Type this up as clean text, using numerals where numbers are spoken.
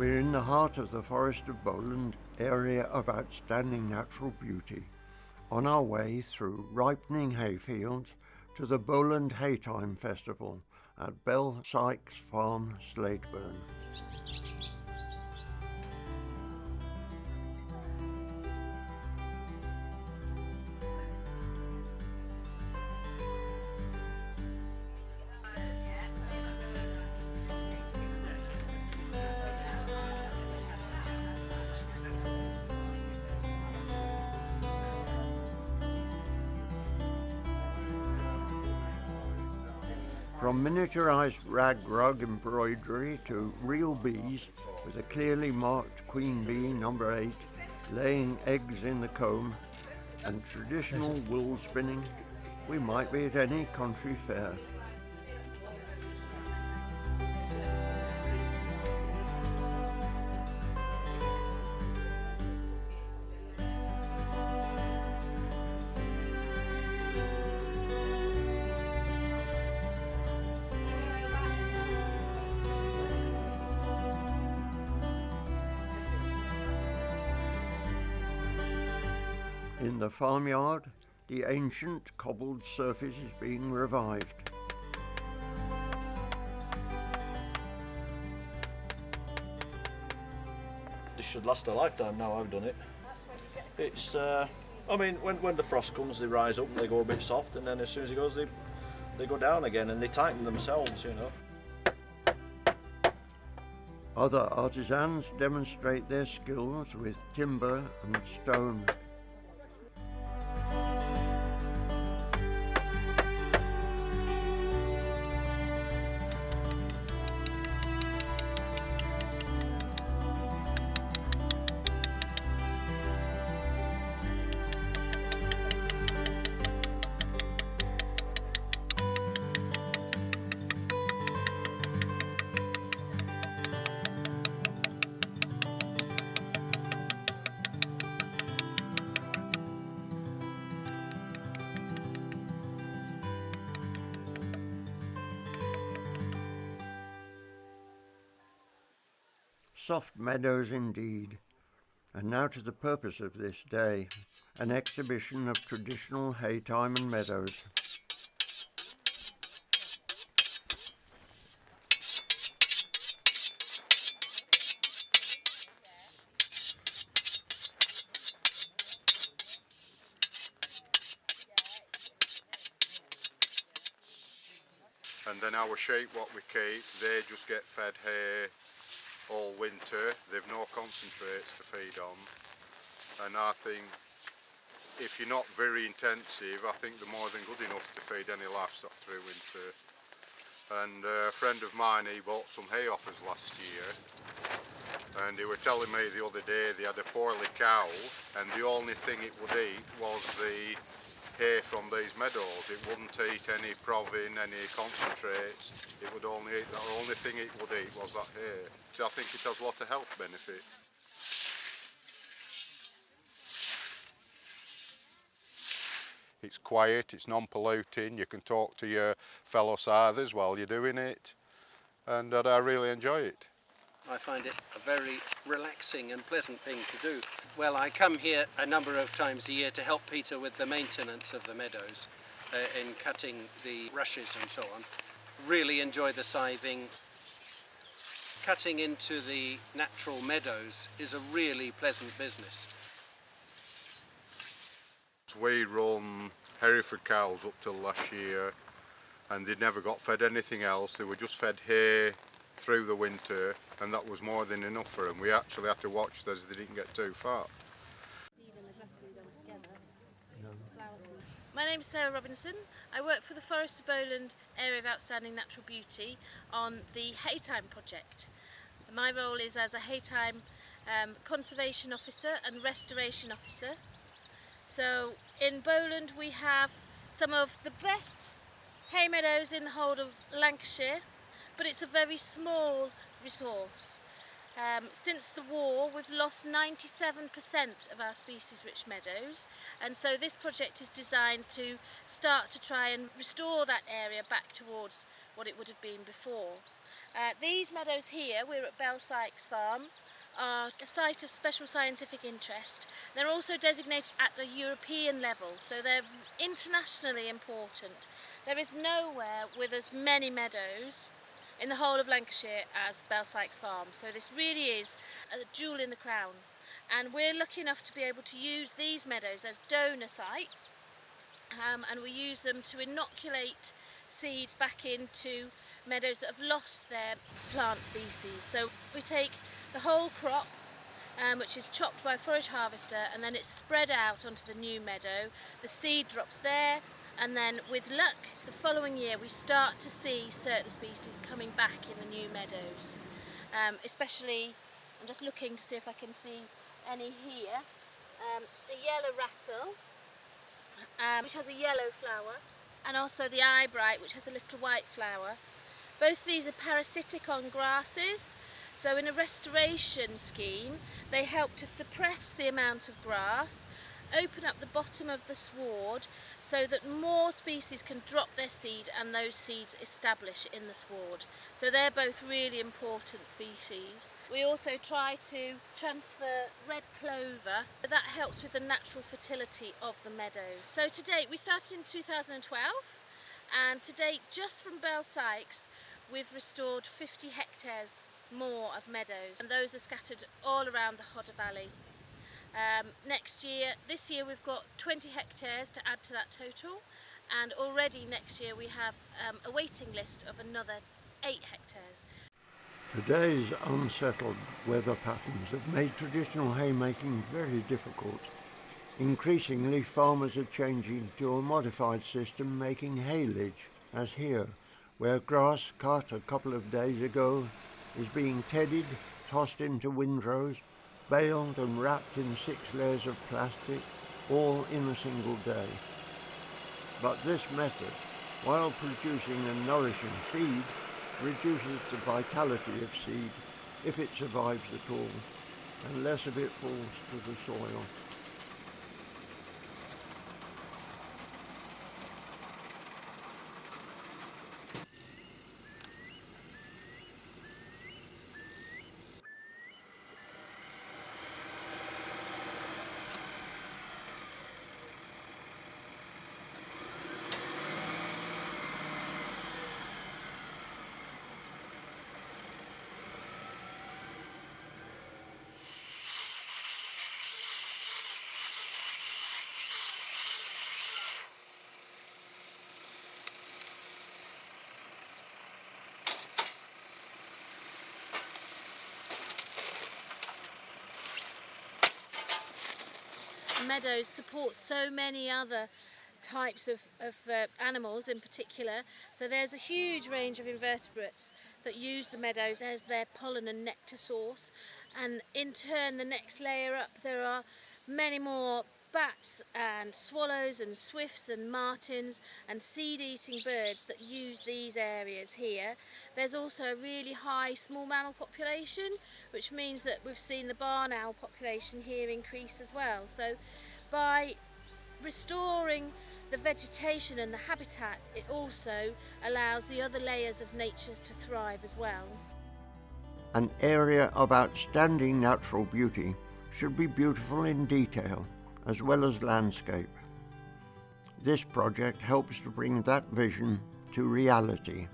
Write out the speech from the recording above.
We're in the heart of the Forest of Bowland, area of outstanding natural beauty, on our way through ripening hayfields to the Bowland Haytime Festival at Bell Sykes Farm, Slateburn. From miniaturized rag embroidery to real bees with a clearly marked queen bee number 8 laying eggs in the comb and traditional wool spinning, we might be at any country fair. In the farmyard, the ancient cobbled surface is being revived. This should last a lifetime now I've done it. It's, I mean, when the frost comes, they rise up and they go a bit soft, and then as soon as it goes, they go down again, and they tighten themselves, you know. Other artisans demonstrate their skills with timber and stone. Soft meadows indeed. And now to the purpose of this day, an exhibition of traditional haytime and meadows. And then our sheep, what we keep, they just get fed hay all winter. They've no concentrates to feed on, and I think if you're not very intensive, I think they're more than good enough to feed any livestock through winter. And a friend of mine, he bought some hay off us last year, and he were telling me the other day they had a poorly cow, and the only thing it would eat was the hay from these meadows. It wouldn't eat any proving, any concentrates. It would only eat, the only thing it would eat was that hay. So I think it has a lot of health benefit. It's quiet, it's non-polluting, you can talk to your fellow scythers while you're doing it, and I really enjoy it. I find it a very relaxing and pleasant thing to do. Well, I come here a number of times a year to help Peter with the maintenance of the meadows, in cutting the rushes and so on. Really enjoy the scything. Cutting into the natural meadows is a really pleasant business. We run Hereford cows up till last year, and they never got fed anything else. They were just fed hay through the winter, and that was more than enough for them. We actually had to watch those they didn't get too fat. My name's Sarah Robinson. I work for the Forest of Bowland Area of Outstanding Natural Beauty on the Haytime project. My role is as a Haytime Conservation Officer and Restoration Officer. So in Bowland we have some of the best hay meadows in the whole of Lancashire, but it's a very small resource. Since the war we've lost 97% of our species-rich meadows, and so this project is designed to start to try and restore that area back towards what it would have been before. These meadows here, we're at Bell Sykes Farm, are a site of special scientific interest. They're also designated at a European level, so they're internationally important. There is nowhere with as many meadows in the whole of Lancashire as Bell Sykes Farm, so this really is a jewel in the crown. And we're lucky enough to be able to use these meadows as donor sites, and we use them to inoculate seeds back into meadows that have lost their plant species. So we take the whole crop, which is chopped by a forage harvester, and then it's spread out onto the new meadow. The seed drops there, and then with luck the following year we start to see certain species coming back in the new meadows. Especially, I'm just looking to see if I can see any here. The yellow rattle, which has a yellow flower, and also the eyebright, which has a little white flower. Both these are parasitic on grasses, so in a restoration scheme they help to suppress the amount of grass, open up the bottom of the sward so that more species can drop their seed and those seeds establish in the sward. So they're both really important species. We also try to transfer red clover. That helps with the natural fertility of the meadows. So to date, we started in 2012, and to date, just from Bell Sykes, we've restored 50 hectares more of meadows, and those are scattered all around the Hodder Valley. This year we've got 20 hectares to add to that total, and already next year we have a waiting list of another 8 hectares. Today's unsettled weather patterns have made traditional haymaking very difficult. Increasingly, farmers are changing to a modified system, making haylage, as here, where grass cut a couple of days ago is being tedded, tossed into windrows, baled and wrapped in 6 layers of plastic, all in a single day. But this method, while producing a nourishing feed, reduces the vitality of seed, if it survives at all, and less of it falls to the soil. Meadows support so many other types of animals in particular, so there's a huge range of invertebrates that use the meadows as their pollen and nectar source, and in turn the next layer up there are many more bats and swallows and swifts and martins and seed-eating birds that use these areas here. There's also a really high small mammal population, which means that we've seen the barn owl population here increase as well. So by restoring the vegetation and the habitat, it also allows the other layers of nature to thrive as well. An area of outstanding natural beauty should be beautiful in detail as well as landscape. This project helps to bring that vision to reality.